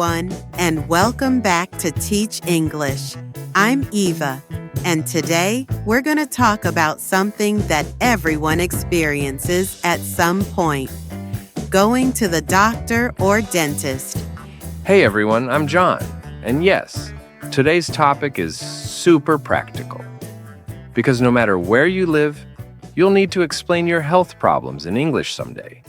everyone, and welcome back to Teach English. I'm Eva, and today we're going to talk about something that everyone experiences at some point: going to the doctor or dentist. Hey everyone, I'm John. And yes, today's topic is super practical. Because no matter where you live, you'll need to explain your health problems in English someday.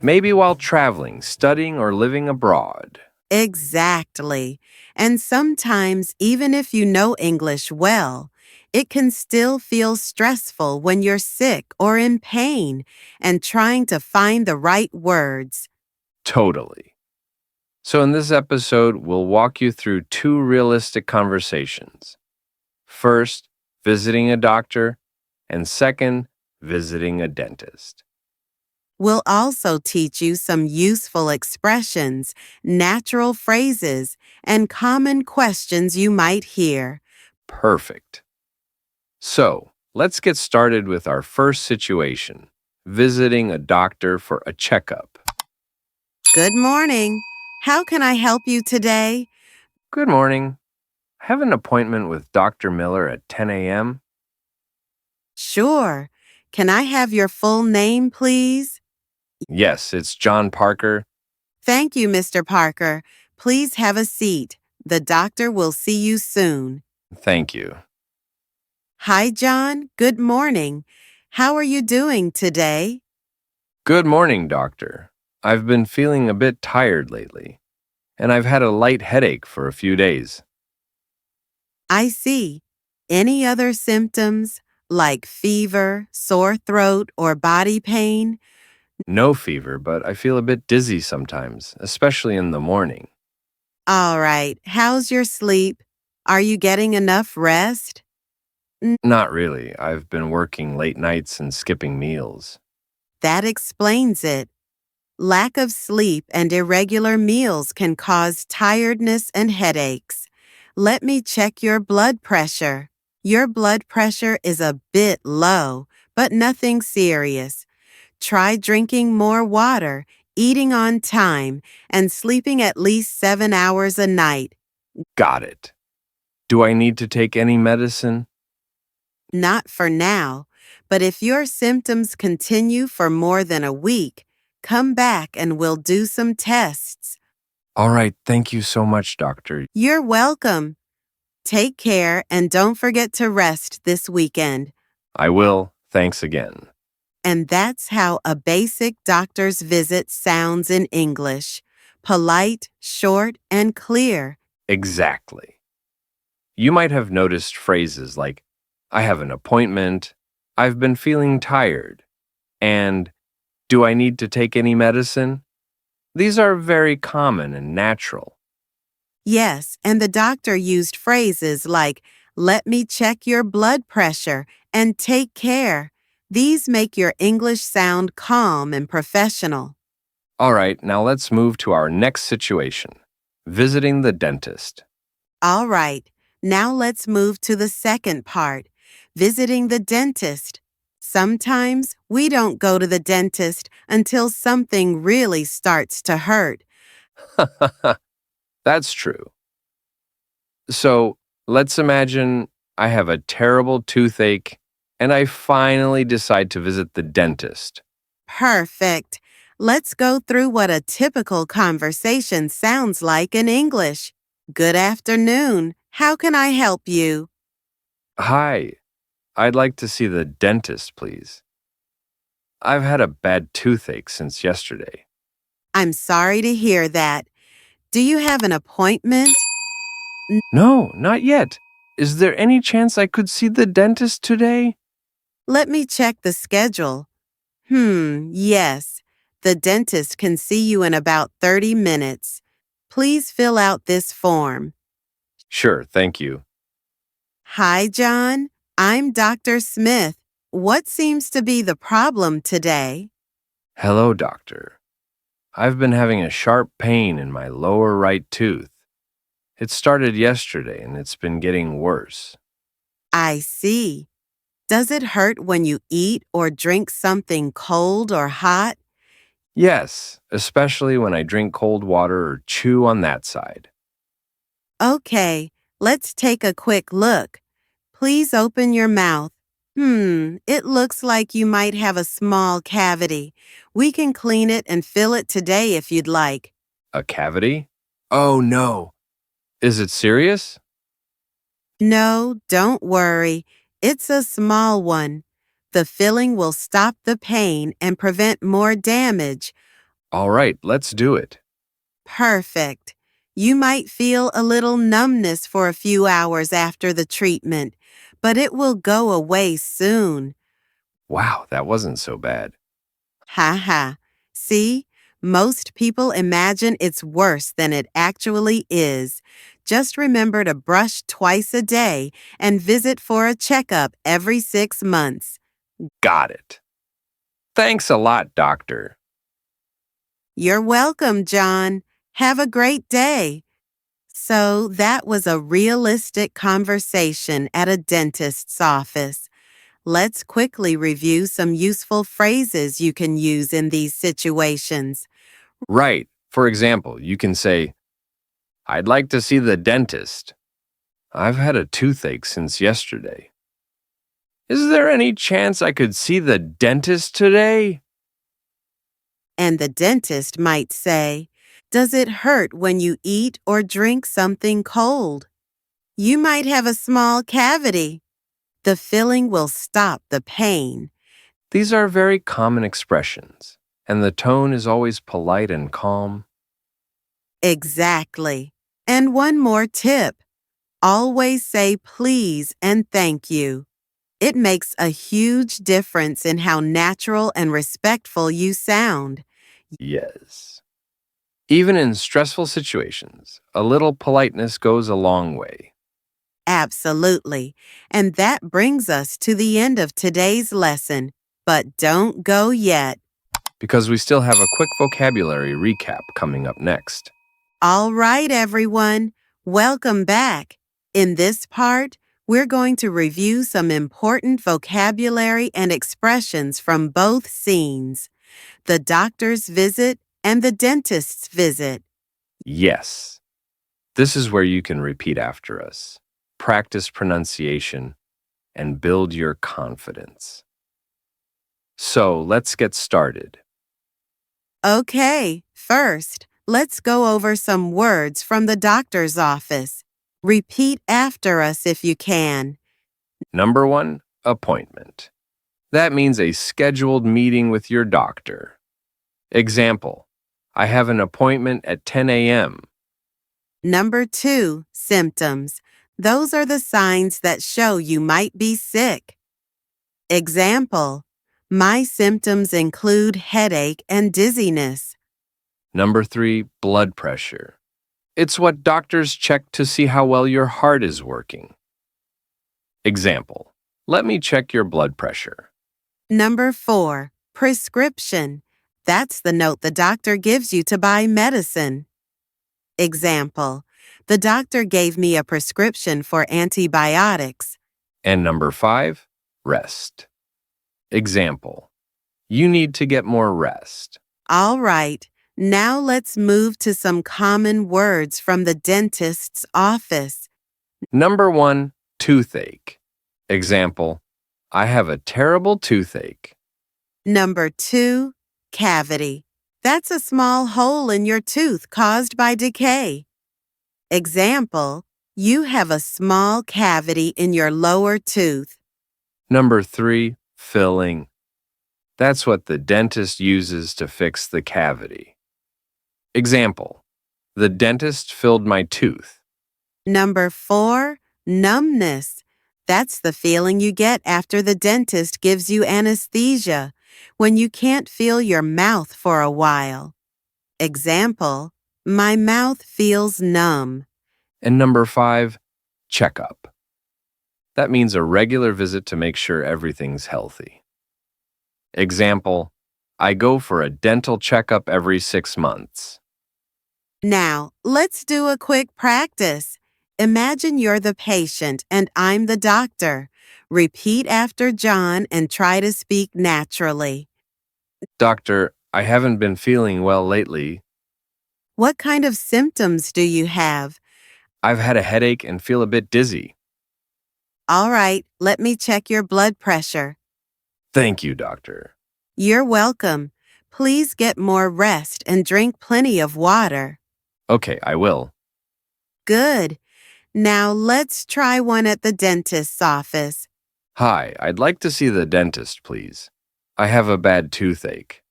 Maybe while traveling, studying, or living abroad. Exactly. And sometimes, even if you know English well, it can still feel stressful when you're sick or in pain and trying to find the right words. Totally. So in this episode, we'll walk you through two realistic conversations. First, visiting a doctor, and second, visiting a dentist. We'll also teach you some useful expressions, natural phrases, and common questions you might hear. Perfect. So, let's get started with our first situation, visiting a doctor for a checkup. Good morning. How can I help you today? Good morning. I have an appointment with Dr. Miller at 10 a.m. Sure. Can I have your full name, please? Yes, it's John Parker. Thank you, Mr. Parker. Please have a seat. The doctor will see you soon. Thank you. Hi, John. Good morning. How are you doing today? Good morning, doctor. I've been feeling a bit tired lately, and I've had a light headache for a few days. I see. Any other symptoms like fever, sore throat, or body pain? No fever, but I feel a bit dizzy sometimes, especially in the morning. All right. How's your sleep? Are you getting enough rest? Not really. I've been working late nights and skipping meals. That explains it. Lack of sleep and irregular meals can cause tiredness and headaches. Let me check your blood pressure. Your blood pressure is a bit low, but nothing serious. Try drinking more water, eating on time, and sleeping at least 7 hours a night. Got it. Do I need to take any medicine? Not for now, but if your symptoms continue for more than a week, come back and we'll do some tests. All right, thank you so much, doctor. You're welcome. Take care and don't forget to rest this weekend. I will. Thanks again. And that's how a basic doctor's visit sounds in English: polite, short, and clear. Exactly. You might have noticed phrases like, I have an appointment, I've been feeling tired, and do I need to take any medicine? These are very common and natural. Yes, and the doctor used phrases like, let me check your blood pressure and take care. These make your English sound calm and professional. All right, now let's move to our next situation, visiting the dentist. All right, now let's move to the second part: visiting the dentist. Sometimes we don't go to the dentist until something really starts to hurt. That's true. So let's imagine I have a terrible toothache and I finally decide to visit the dentist. Perfect. Let's go through what a typical conversation sounds like in English. Good afternoon. How can I help you? Hi, I'd like to see the dentist, please. I've had a bad toothache since yesterday. I'm sorry to hear that. Do you have an appointment? No, not yet. Is there any chance I could see the dentist today? Let me check the schedule. Yes. The dentist can see you in about 30 minutes. Please fill out this form. Sure, thank you. Hi, John. I'm Dr. Smith. What seems to be the problem today? Hello, doctor. I've been having a sharp pain in my lower right tooth. It started yesterday and it's been getting worse. I see. Does it hurt when you eat or drink something cold or hot? Yes, especially when I drink cold water or chew on that side. Okay, let's take a quick look. Please open your mouth. It looks like you might have a small cavity. We can clean it and fill it today if you'd like. A cavity? Oh no. Is it serious? No, don't worry. It's a small one. The filling will stop the pain and prevent more damage. All right, let's do it. Perfect. You might feel a little numbness for a few hours after the treatment, but it will go away soon. Wow, that wasn't so bad. Ha ha. See? Most people imagine it's worse than it actually is. Just remember to brush twice a day and visit for a checkup every 6 months. Got it. Thanks a lot, doctor. You're welcome, John. Have a great day. So that was a realistic conversation at a dentist's office. Let's quickly review some useful phrases you can use in these situations. Right. For example, you can say, I'd like to see the dentist. I've had a toothache since yesterday. Is there any chance I could see the dentist today? And the dentist might say, does it hurt when you eat or drink something cold? You might have a small cavity. The filling will stop the pain. These are very common expressions, and the tone is always polite and calm. Exactly. And one more tip. Always say please and thank you. It makes a huge difference in how natural and respectful you sound. Yes. Even in stressful situations, a little politeness goes a long way. Absolutely. And that brings us to the end of today's lesson. But don't go yet. Because we still have a quick vocabulary recap coming up next. All right, everyone. Welcome back. In this part, we're going to review some important vocabulary and expressions from both scenes: the doctor's visit and the dentist's visit. Yes, this is where you can repeat after us, practice pronunciation, and build your confidence. So let's get started. Okay, first, let's go over some words from the doctor's office. Repeat after us if you can. Number 1, appointment. That means a scheduled meeting with your doctor. Example, I have an appointment at 10 a.m. Number 2, symptoms. Those are the signs that show you might be sick. Example, my symptoms include headache and dizziness. Number 3, blood pressure. It's what doctors check to see how well your heart is working. Example, let me check your blood pressure. Number 4, prescription. That's the note the doctor gives you to buy medicine. Example, the doctor gave me a prescription for antibiotics. And number 5, rest. Example, you need to get more rest. All right, now let's move to some common words from the dentist's office. Number 1, toothache. Example, I have a terrible toothache. Number 2, cavity. That's a small hole in your tooth caused by decay. Example, you have a small cavity in your lower tooth. Number 3, filling. That's what the dentist uses to fix the cavity. Example, the dentist filled my tooth. Number 4, numbness. That's the feeling you get after the dentist gives you anesthesia, when you can't feel your mouth for a while. Example, my mouth feels numb. And number 5, checkup. That means a regular visit to make sure everything's healthy. Example, I go for a dental checkup every 6 months. Now, let's do a quick practice. Imagine you're the patient and I'm the doctor. Repeat after John and try to speak naturally. Doctor, I haven't been feeling well lately. What kind of symptoms do you have? I've had a headache and feel a bit dizzy. All right, let me check your blood pressure. Thank you, doctor. You're welcome. Please get more rest and drink plenty of water. Okay, I will. Good. Now let's try one at the dentist's office. Hi, I'd like to see the dentist, please. I have a bad toothache.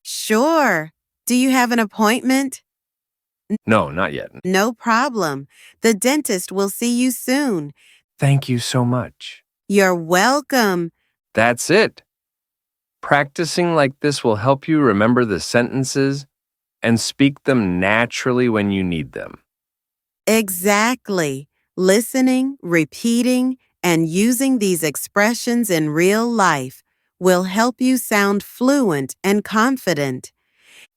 Sure. Do you have an appointment? No, not yet. No problem. The dentist will see you soon. Thank you so much. You're welcome. That's it. Practicing like this will help you remember the sentences and speak them naturally when you need them. Exactly. Listening, repeating, and using these expressions in real life will help you sound fluent and confident.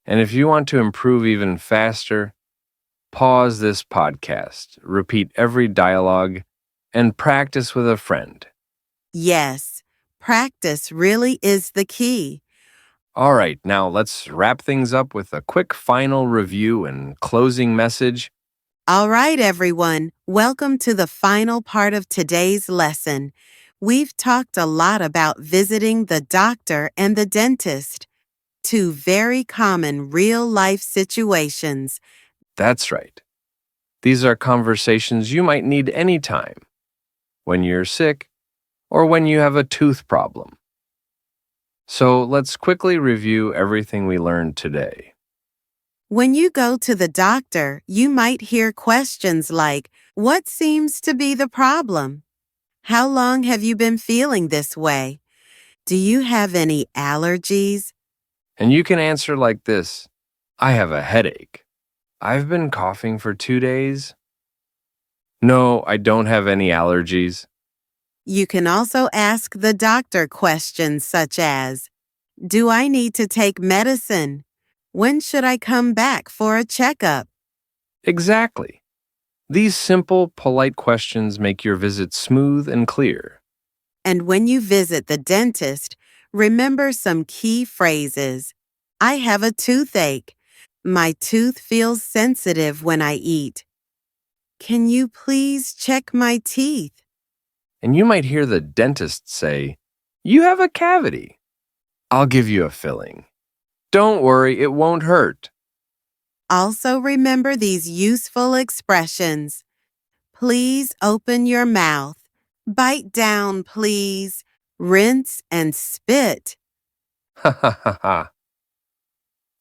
And if you want to improve even faster, pause this podcast, repeat every dialogue, and practice with a friend. Yes, practice really is the key. All right, now let's wrap things up with a quick final review and closing message. All right, everyone, welcome to the final part of today's lesson. We've talked a lot about visiting the doctor and the dentist, two very common real-life situations. That's right. These are conversations you might need anytime, when you're sick or when you have a tooth problem. So let's quickly review everything we learned today. When you go to the doctor, you might hear questions like, "What seems to be the problem? How long have you been feeling this way? Do you have any allergies?" And you can answer like this: I have a headache. I've been coughing for 2 days. No, I don't have any allergies. You can also ask the doctor questions such as, "Do I need to take medicine? When should I come back for a checkup?" Exactly. These simple, polite questions make your visit smooth and clear. And when you visit the dentist, remember some key phrases. "I have a toothache. My tooth feels sensitive when I eat. Can you please check my teeth?" And you might hear the dentist say, You have a cavity. I'll give you a filling. Don't worry, it won't hurt. Also remember these useful expressions. Please open your mouth. Bite down, please. Rinse and spit. Ha ha ha ha.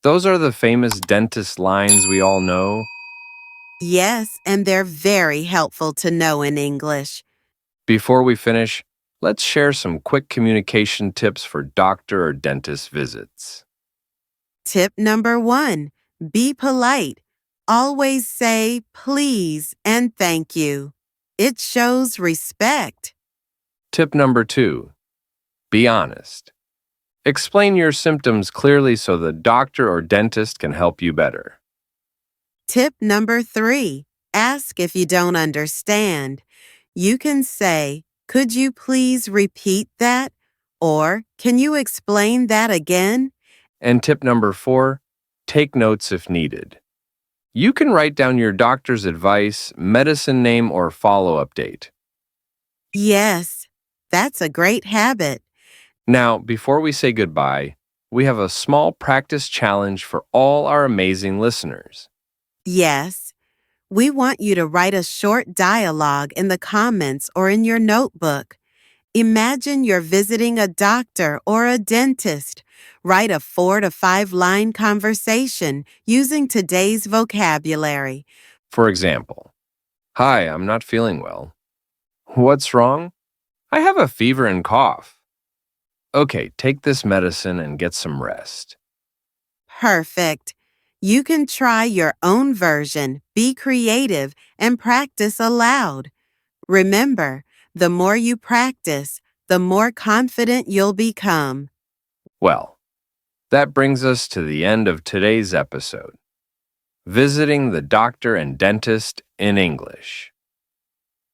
Those are the famous dentist lines we all know. Yes, and they're very helpful to know in English. Before we finish, let's share some quick communication tips for doctor or dentist visits. Tip number 1, be polite. Always say please and thank you. It shows respect. Tip number 2, be honest. Explain your symptoms clearly so the doctor or dentist can help you better. Tip number 3, ask if you don't understand. You can say, "Could you please repeat that?" Or, "Can you explain that again?" And tip number 4, take notes if needed. You can write down your doctor's advice, medicine name, or follow-up date. Yes, that's a great habit. Now, before we say goodbye, we have a small practice challenge for all our amazing listeners. Yes, we want you to write a short dialogue in the comments or in your notebook. Imagine you're visiting a doctor or a dentist. Write a 4 to 5 line conversation using today's vocabulary. For example, Hi, I'm not feeling well. What's wrong? I have a fever and cough. Okay, take this medicine and get some rest. Perfect. You can try your own version, be creative, and practice aloud. Remember, the more you practice, the more confident you'll become. Well, that brings us to the end of today's episode. Visiting the doctor and dentist in English.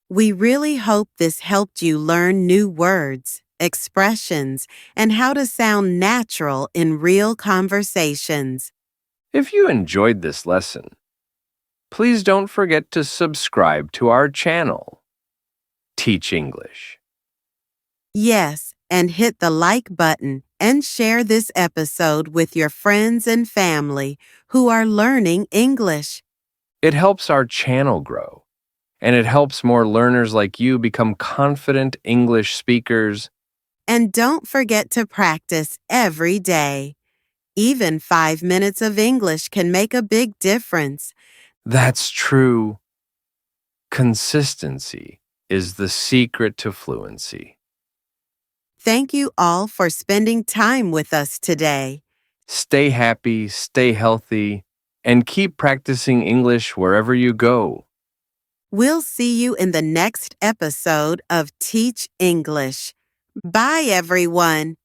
We really hope this helped you learn new words, expressions, and how to sound natural in real conversations. If you enjoyed this lesson, please don't forget to subscribe to our channel, Teach English. Yes, and hit the like button and share this episode with your friends and family who are learning English. It helps our channel grow, and it helps more learners like you become confident English speakers. And don't forget to practice every day. Even 5 minutes of English can make a big difference. That's true. Consistency is the secret to fluency. Thank you all for spending time with us today. Stay happy, stay healthy, and keep practicing English wherever you go. We'll see you in the next episode of Teach English. Bye, everyone.